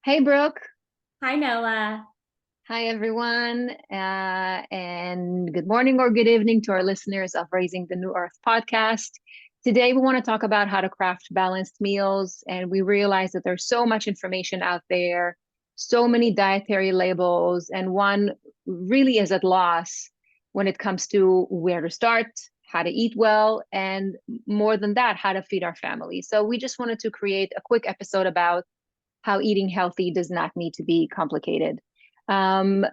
Hey, Brooke. Hi, Noah. Hi, everyone. And good morning or good evening to our listeners of Raising the New Earth podcast. Today, we want to talk about how to craft balanced meals. And we realize that there's so much information out there, so many dietary labels, and one really is at loss when it comes to where to start, how to eat well, and more than that, how to feed our family. So, we just wanted to create a quick episode about how eating healthy does not need to be complicated. Um,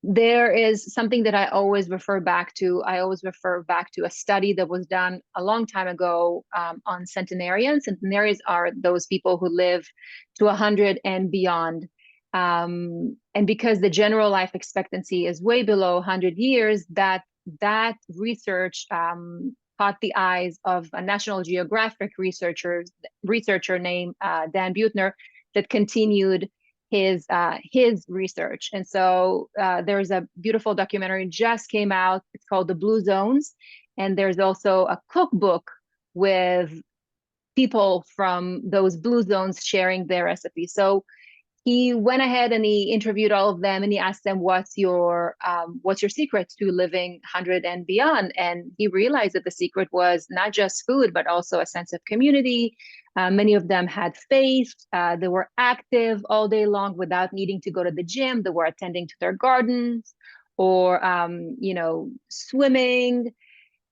there is something that I always refer back to. I always refer back to a study that was done a long time ago on centenarians. Centenarians are those people who live to 100 and beyond. And because the general life expectancy is way below 100 years, that research caught the eyes of a National Geographic researcher named Dan Buettner, that continued his research. And so there's a beautiful documentary just came out. It's called The Blue Zones, and there's also a cookbook with people from those blue zones sharing their recipes. So he went ahead and he interviewed all of them and he asked them, what's your secret to living 100 and beyond? And he realized that the secret was not just food but also a sense of community. Many of them had faith. They were active all day long without needing to go to the gym. They were attending to their gardens or swimming.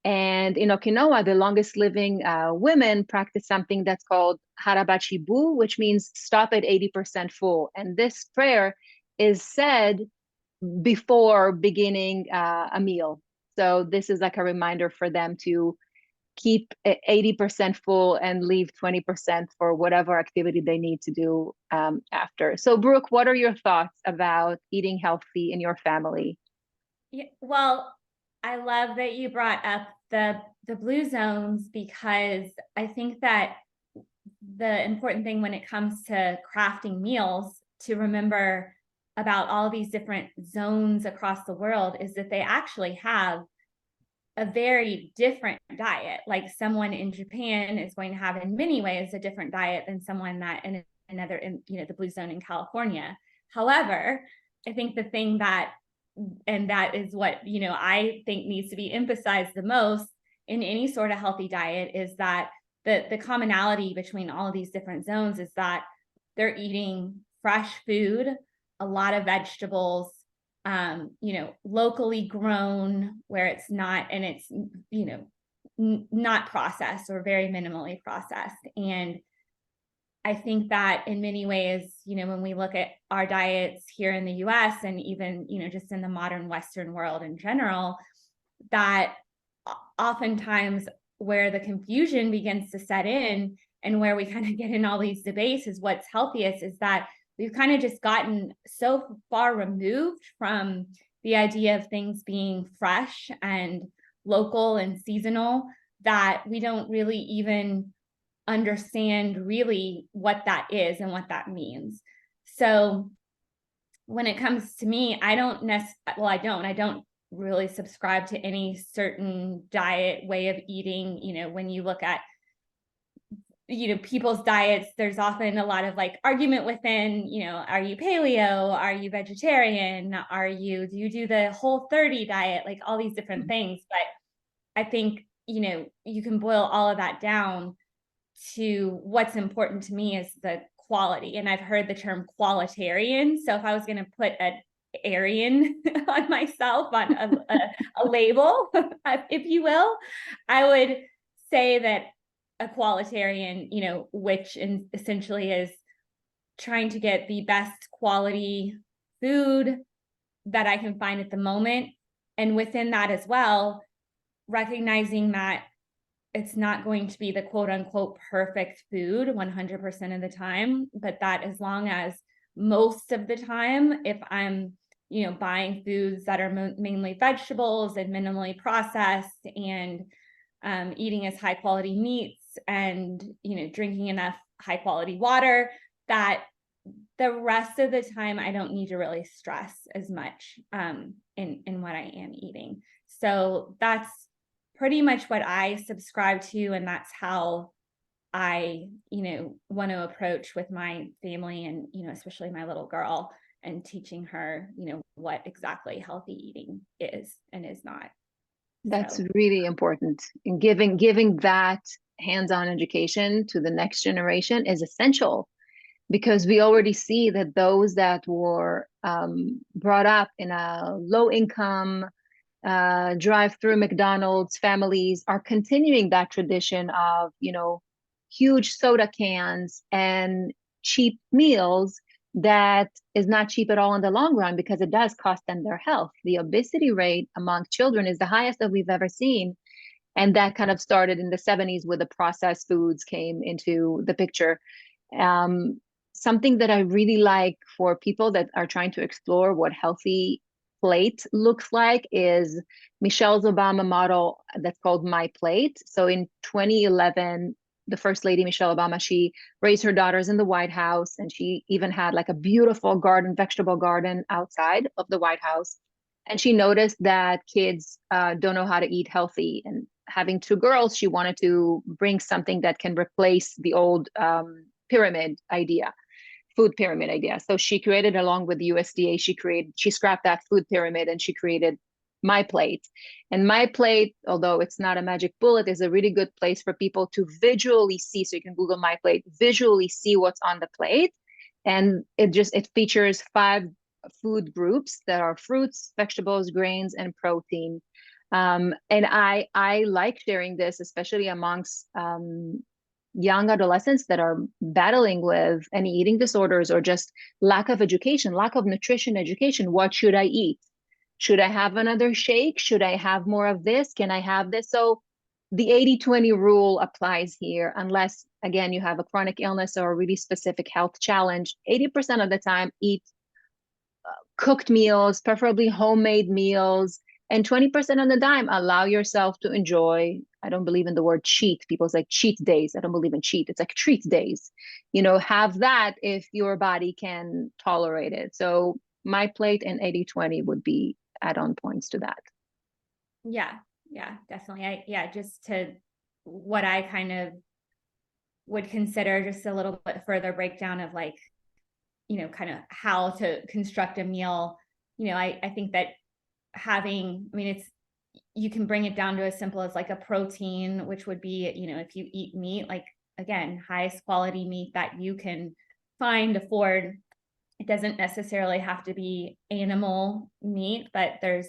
And in Okinawa, the longest living women practice something that's called harabachi bu, which means stop at 80% full. And this prayer is said before beginning a meal. So this is like a reminder for them to keep 80% full and leave 20% for whatever activity they need to do after. So, Brooke, what are your thoughts about eating healthy in your family? Yeah, well, I love that you brought up the blue zones because I think that the important thing when it comes to crafting meals to remember about all these different zones across the world is that they actually have a very different diet. Like someone in Japan is going to have in many ways a different diet than someone that in another in the blue zone in California. However, I think the thing that and that is what I think needs to be emphasized the most in any sort of healthy diet is that the commonality between all of these different zones is that they're eating fresh food, a lot of vegetables, locally grown where it's not, and it's, not processed or very minimally processed. And I think that in many ways, when we look at our diets here in the US and even, just in the modern Western world in general, that oftentimes where the confusion begins to set in and where we kind of get in all these debates is what's healthiest is that we've kind of just gotten so far removed from the idea of things being fresh and local and seasonal that we don't really even understand really what that is and what that means. So when it comes to me, I don't really subscribe to any certain diet way of eating. When you look at people's diets, there's often a lot of like argument within, are you paleo, are you vegetarian, do you do the Whole30 diet, like all these different things. But I think you can boil all of that down to what's important to me is the quality. And I've heard the term qualitarian. So if I was going to put an Aryan on myself on a label, if you will, I would say that a qualitarian, which essentially is trying to get the best quality food that I can find at the moment. And within that as well, recognizing that it's not going to be the quote unquote perfect food 100% of the time, but that as long as most of the time, if I'm, buying foods that are mainly vegetables and minimally processed and eating as high quality meats and, drinking enough high quality water, that the rest of the time, I don't need to really stress as much in what I am eating. So that's pretty much what I subscribe to, and that's how I, want to approach with my family and, especially my little girl, and teaching her, what exactly healthy eating is and is not. That's So, really important. And giving that hands-on education to the next generation is essential, because we already see that those that were brought up in a low income drive-through McDonald's families are continuing that tradition of, huge soda cans and cheap meals that is not cheap at all in the long run, because it does cost them their health. The obesity rate among children is the highest that we've ever seen. And that kind of started in the 70s with the processed foods came into the picture. Um, Something that I really like for people that are trying to explore what healthy plate looks like is Michelle's Obama model that's called My Plate. So in 2011, the First Lady, Michelle Obama, she raised her daughters in the White House, and she even had like a beautiful garden, vegetable garden outside of the White House. And she noticed that kids don't know how to eat healthy. And having two girls, she wanted to bring something that can replace the old pyramid idea, food pyramid idea. So she created, along with the USDA, she scrapped that food pyramid and she created My Plate. And My Plate, although it's not a magic bullet, is a really good place for people to visually see. So you can Google My Plate, visually see what's on the plate. And it features 5 food groups that are fruits, vegetables, grains, and protein. And I like sharing this, especially amongst young adolescents that are battling with any eating disorders or just lack of education, lack of nutrition education. What should I eat? Should I have another shake? Should I have more of this? Can I have this? So the 80-20 rule applies here, unless, again, you have a chronic illness or a really specific health challenge. 80% of the time, eat cooked meals, preferably homemade meals, and 20% of the time, allow yourself to enjoy. I don't believe in the word cheat. People say cheat days. I don't believe in cheat. It's like treat days. Have that if your body can tolerate it. So My Plate and 80-20 would be add-on points to that. yeah, definitely. Just to what I kind of would consider just a little bit further breakdown of like, kind of how to construct a meal. I think that you can bring it down to as simple as like a protein, which would be, if you eat meat, like, again, highest quality meat that you can find, afford. It doesn't necessarily have to be animal meat, but there's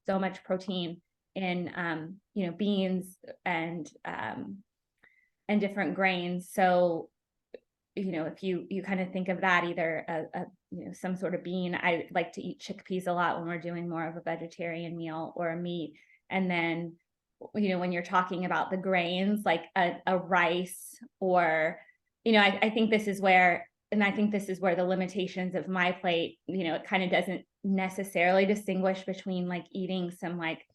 so much protein in, beans and different grains. So, if you kind of think of that, either some sort of bean. I like to eat chickpeas a lot when we're doing more of a vegetarian meal, or a meat. And then, when you're talking about the grains, like a rice, or, I think this is where, the limitations of My Plate, it kind of doesn't necessarily distinguish between like eating some like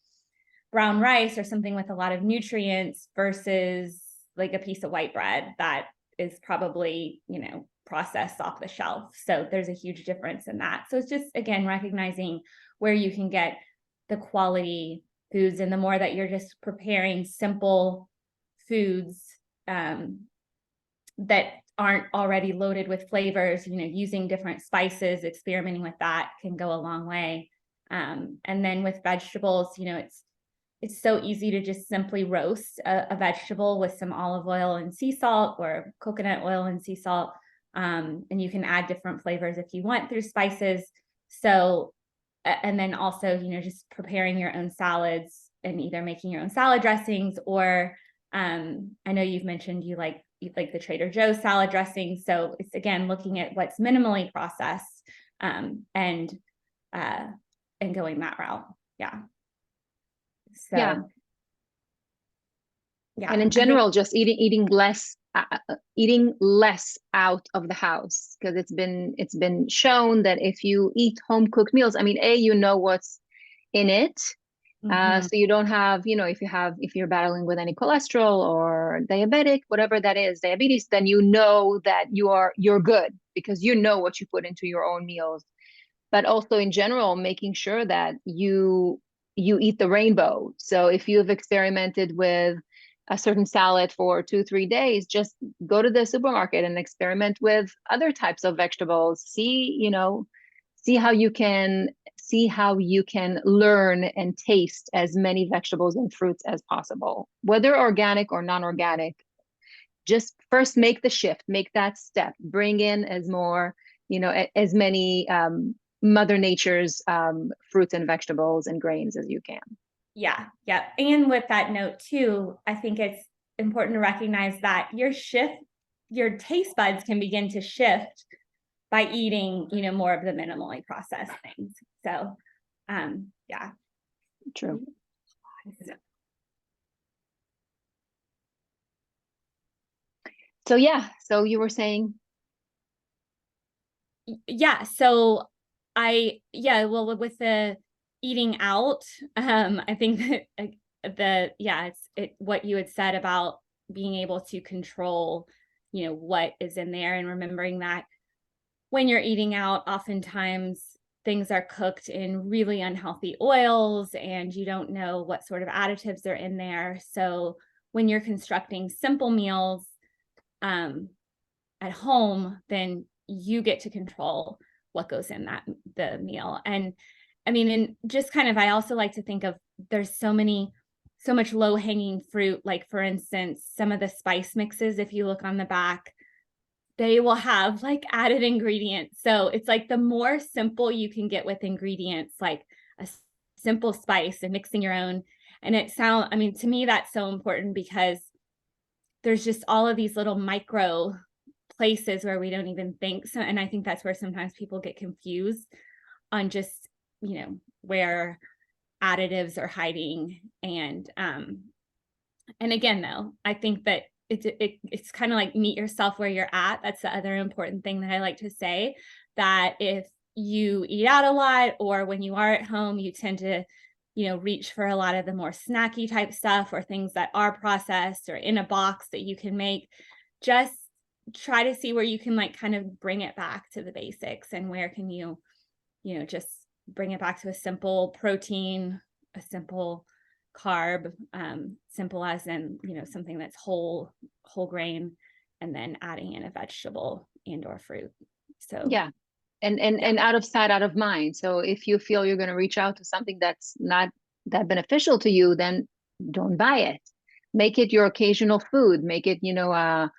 brown rice or something with a lot of nutrients versus like a piece of white bread that is probably, processed off the shelf. So there's a huge difference in that. So it's just, again, recognizing where you can get the quality foods, and the more that you're just preparing simple foods that aren't already loaded with flavors, using different spices, experimenting with that can go a long way. And then with vegetables, it's so easy to just simply roast a vegetable with some olive oil and sea salt, or coconut oil and sea salt. And you can add different flavors if you want through spices. So, and then also, just preparing your own salads and either making your own salad dressings, or I know you've mentioned you like the Trader Joe's salad dressing. So it's, again, looking at what's minimally processed, and going that route. Yeah. So, yeah. And in general, just eating less out of the house, because it's been shown that if you eat home cooked meals, I mean, what's in it. So you don't have, if you're battling with any cholesterol or diabetic, whatever that is, diabetes, then that you're good, because what you put into your own meals. But also in general, making sure that you eat the rainbow. So if you've experimented with a certain salad for 2, 3 days, just go to the supermarket and experiment with other types of vegetables. See how you can learn and taste as many vegetables and fruits as possible, whether organic or non-organic. Just first make the shift, make that step, bring in as many Mother Nature's fruits and vegetables and grains as you can. Yeah. Yeah. And with that note too, I think it's important to recognize that your taste buds can begin to shift by eating, more of the minimally processed things. So, yeah. True. So yeah, so you were saying. Yeah. So well, with the eating out, I think that what you had said about being able to control, what is in there, and remembering that when you're eating out, oftentimes things are cooked in really unhealthy oils and you don't know what sort of additives are in there. So when you're constructing simple meals at home, then you get to control what goes in the meal. And I mean, and just kind of, I also like to think of, there's so much low hanging fruit. Like for instance, some of the spice mixes, if you look on the back, they will have like added ingredients. So it's like the more simple you can get with ingredients, like a simple spice and mixing your own. And to me, that's so important because there's just all of these little micro places where we don't even think. So, and I think that's where sometimes people get confused on just, where additives are hiding. And again, though, I think that it's kind of like meet yourself where you're at. That's the other important thing that I like to say, that if you eat out a lot or when you are at home, you tend to, reach for a lot of the more snacky type stuff or things that are processed or in a box that you can make. Just try to see where you can like kind of bring it back to the basics, and where can you, just bring it back to a simple protein, a simple carb, simple as in, something that's whole grain, and then adding in a vegetable and or fruit. So Yeah. And out of sight, out of mind. So if you feel you're going to reach out to something that's not that beneficial to you, then don't buy it. Make it your occasional food. Make it, a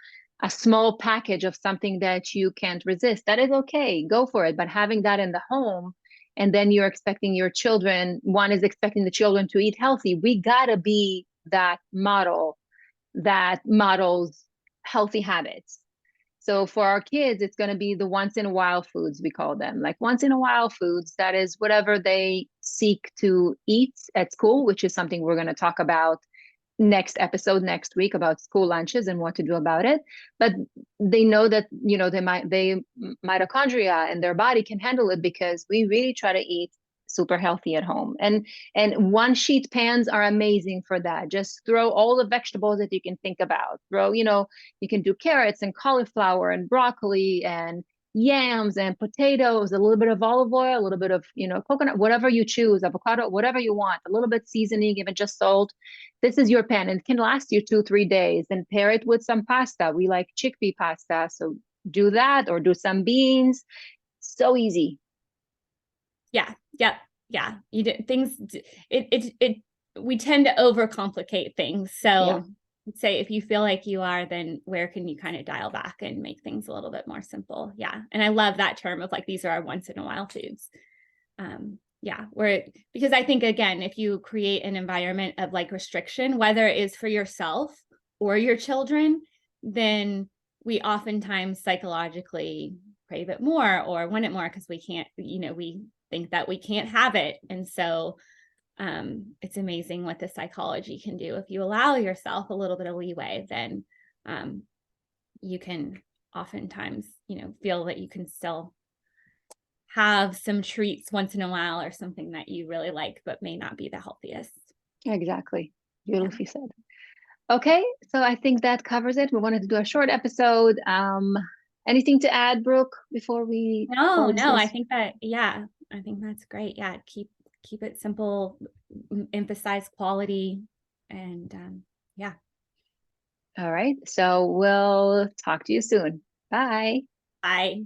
small package of something that you can't resist. That is okay. Go for it. But having that in the home, and then you're expecting your children, one is expecting the children to eat healthy. We gotta be that model that models healthy habits. So for our kids, it's going to be the once in a while foods, we call them, like once in a while foods. That is whatever they seek to eat at school, which is something we're going to talk about next episode next week, about school lunches and what to do about it. But they know that, they mitochondria and their body can handle it, because we really try to eat super healthy at home. And one sheet pans are amazing for that. Just throw all the vegetables that you can think about. You can do carrots and cauliflower and broccoli and yams and potatoes, a little bit of olive oil, a little bit of, coconut, whatever you choose, avocado, whatever you want, a little bit seasoning, even just salt. This is your pan, and it can last you 2, 3 days. And pair it with some pasta. We like chickpea pasta, so do that, or do some beans. So easy. Yeah. Yep. Yeah. You did things. We tend to overcomplicate things. So Yeah. I'd say if you feel like you are, then where can you kind of dial back and make things a little bit more simple? Yeah. And I love that term of like, these are our once in a while foods. Yeah. Because I think, again, if you create an environment of like restriction, whether it is for yourself or your children, then we oftentimes psychologically crave it more or want it more because we can't, we think that we can't have it. And so it's amazing what the psychology can do. If you allow yourself a little bit of leeway, then you can oftentimes, feel that you can still have some treats once in a while or something that you really like, but may not be the healthiest. Exactly. Beautifully said. Okay, so I think that covers it. We wanted to do a short episode. Anything to add, Brooke, before we close No, this? I think that's great. Yeah, keep it simple, emphasize quality, and yeah. All right. So we'll talk to you soon. Bye. Bye.